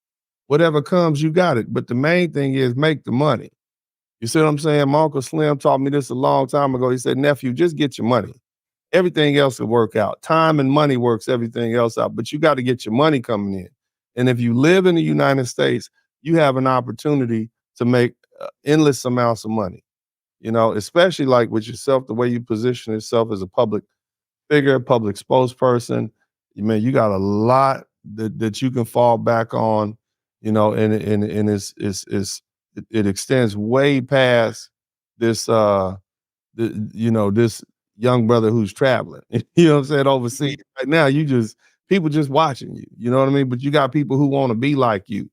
Whatever comes, you got it. But the main thing is make the money. You see what I'm saying? My Uncle Slim taught me this a long time ago. He said, nephew, just get your money. everything else will work out. Time and money works everything else out, but you got to get your money coming in. And if you live in the United States, you have an opportunity to make endless amounts of money. You know, especially like with yourself, the way you position yourself as a public figure, public spokesperson. You got a lot that you can fall back on, and it extends way past this this young brother who's traveling. You know what I'm saying? Overseas. Right now, people just watching you. You know what I mean? But you got people who want to be like you.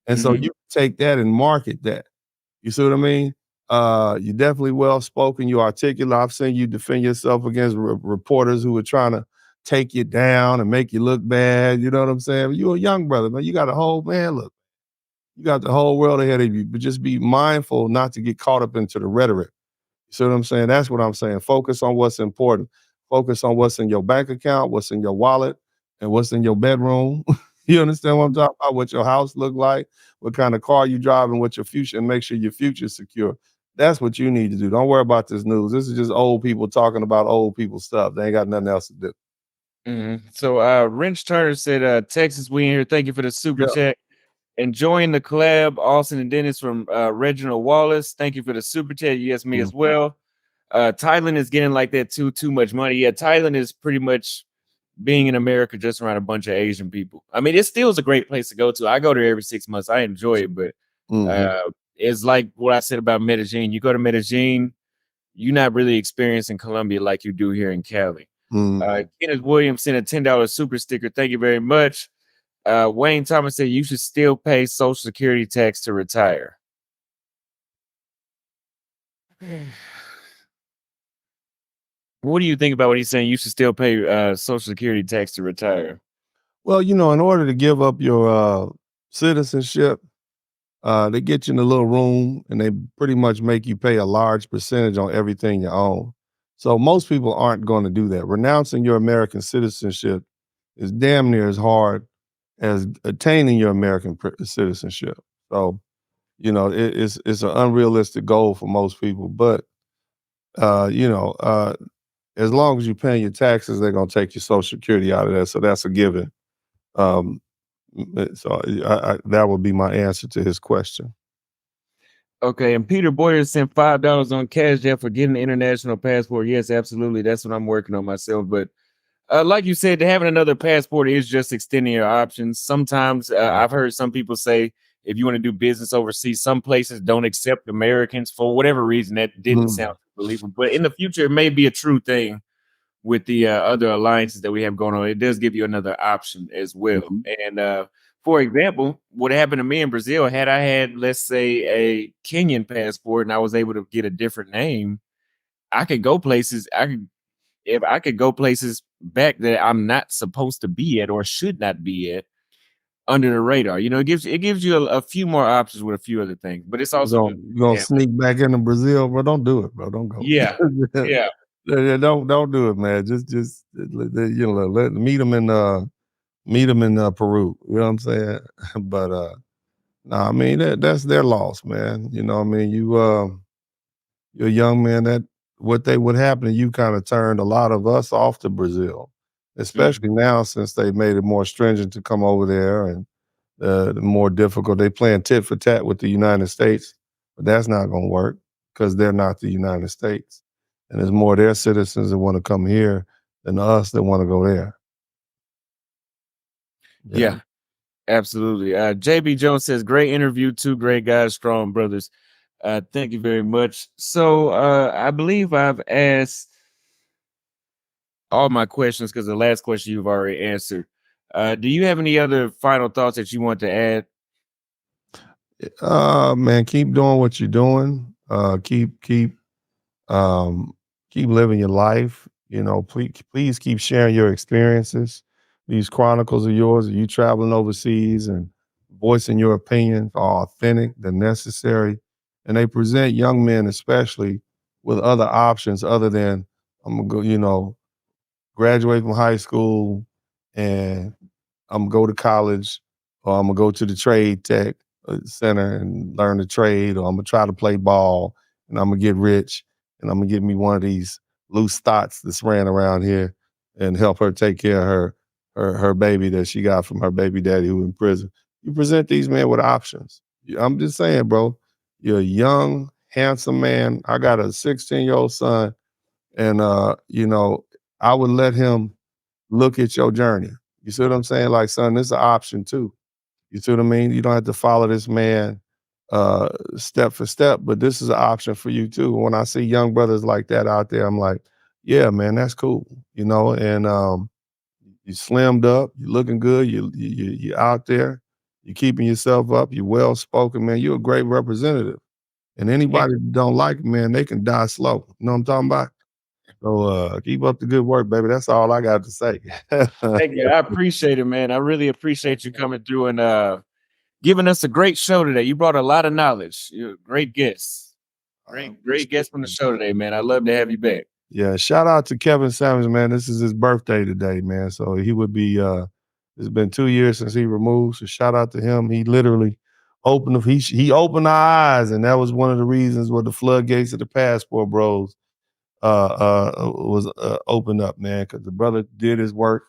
And so Mhm. you take that and market that. You see what I mean? You're definitely well spoken. You're articulate. I've seen you defend yourself against reporters who are trying to take you down and make you look bad. You know what I'm saying? You're a young brother, man. You got a whole man. Look, you got the whole world ahead of you. But just be mindful not to get caught up into the rhetoric. You see what I'm saying? That's what I'm saying. Focus on what's important. Focus on what's in your bank account, what's in your wallet, and what's in your bedroom. You understand what I'm talking about? What your house look like, what kind of car you drive, and what your future, and make sure your future is secure. That's what you need to do. Don't worry about this news. This is just old people talking about old people stuff. They ain't got nothing else to do. So Wrench Turner said, Texas, we in here. Thank you for the super Yeah. chat. Enjoying the collab, Austin and Dennis from Reginald Wallace. Thank you for the super chat. Yes, me Mm, as well. Thailand is getting like that too much money. Yeah, Thailand is pretty much being in America just around a bunch of Asian people. I mean, it still is a great place to go to. I go there every 6 months. I enjoy it, but mhm, it's like what I said about Medellin. You go to Medellin, you're not really experiencing Colombia like you do here in Cali. mhm. Kenneth Williams sent a $10 super sticker. Thank you very much. Wayne Thomas said you should still pay Social Security tax to retire. What do you think about what he's saying? You should still pay Social Security tax to retire. Well, in order to give up your citizenship, they get you in a little room and they pretty much make you pay a large percentage on everything you own. So most people aren't going to do that. Renouncing your American citizenship is damn near as hard as attaining your American citizenship. So, it's an unrealistic goal for most people. But, uh, you know, uh, as long as you're paying your taxes, they're going to take your Social Security out of that. So that's a given. Um, so that would be my answer to his question. Okay, and Peter Boyer sent $5 on Cash App for getting the international passport. Yes, absolutely. That's what I'm working on myself. But like you said, having another passport is just extending your options. Sometimes I've heard some people say if you want to do business overseas, some places don't accept Americans for whatever reason. That didn't Mm. sound believable. But in the future, it may be a true thing with the other alliances that we have going on. It does give you another option as well. Mhm. And for example, what happened to me in Brazil, had I had, let's say, a Kenyan passport and I was able to get a different name, I could go places. If I could go places back that I'm not supposed to be at or should not be at under the radar. It gives you a few more options with a few other things, but it's You also gonna just you gonna yeah, sneak back into Brazil, bro? Don't do it, bro. Don't go. yeah, yeah. Yeah, don't do it, man. Just meet them in Peru. You know what I'm saying? But no, I mean that's their loss, man. You know what I mean? You're a young man that what happened, you kind of turned a lot of us off to Brazil, especially Mhm. now since they made it more stringent to come over there and more difficult. They playing tit for tat with the United States, but that's not going to work because they're not the United States, and there's more of their citizens that want to come here than us that want to go there. Yeah. Yeah, absolutely. JB Jones says, great interview, two great guys, strong brothers. Thank you very much. So I believe I've asked all my questions because the last question you've already answered. Do you have any other final thoughts that you want to add? Man, keep doing what you're doing. Um, keep living your life. Please keep sharing your experiences. These chronicles of yours, of you traveling overseas and voicing your opinions are authentic, they're necessary, and they present young men, especially, with other options other than I'm gonna go, graduate from high school and I'm gonna go to college, or I'm gonna go to the trade tech center and learn the trade, or I'm gonna try to play ball and I'm gonna get rich and I'm gonna get me one of these loose thoughts that's ran around here and help her take care of her baby that she got from her baby daddy who in prison. You present these men with options. I'm just saying, bro, you're a young, handsome man. I got a 16-year-old son, and I would let him look at your journey. You see what I'm saying? Like, son, this is an option too. You see what I mean? You don't have to follow this man uh step for step, but this is an option for you too. When I see young brothers like that out there, I'm like, yeah, man, that's cool. And you slimmed up, you're looking good, you're out there, you're keeping yourself up, you're well spoken, man. You're a great representative. And Thank anybody that don't like it, man, they can die slow. You know what I'm talking about? So keep up the good work, baby. That's all I got to say. thank you. I appreciate it, man. I really appreciate you coming through and giving us a great show today. You brought a lot of knowledge. You're a great guest. Great guest from the show today, man. I'd love to have you back. Yeah, shout out to Kevin Samuels, man. This is his birthday today, man. So he would be it's been 2 years since he removed. So shout out to him. He literally he opened our eyes, and that was one of the reasons where the floodgates of the passport bros was opened up, man, because the brother did his work,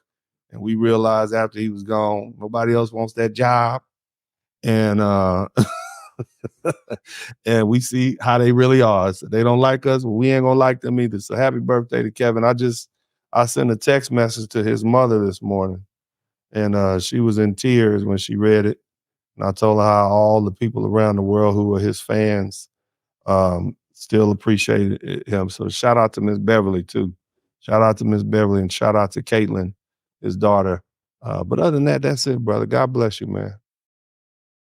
and we realized after he was gone, nobody else wants that job. And and we see how they really are. So they don't like us, we ain't gonna like them either. So happy birthday to Kevin. I sent a text message to his mother this morning, and she was in tears when she read it. And I told her how all the people around the world who are his fans still appreciated him. So shout out to Miss Beverly too. Shout out to Miss Beverly and shout out to Caitlin, his daughter. But other than that, that's it, brother. God bless you, man.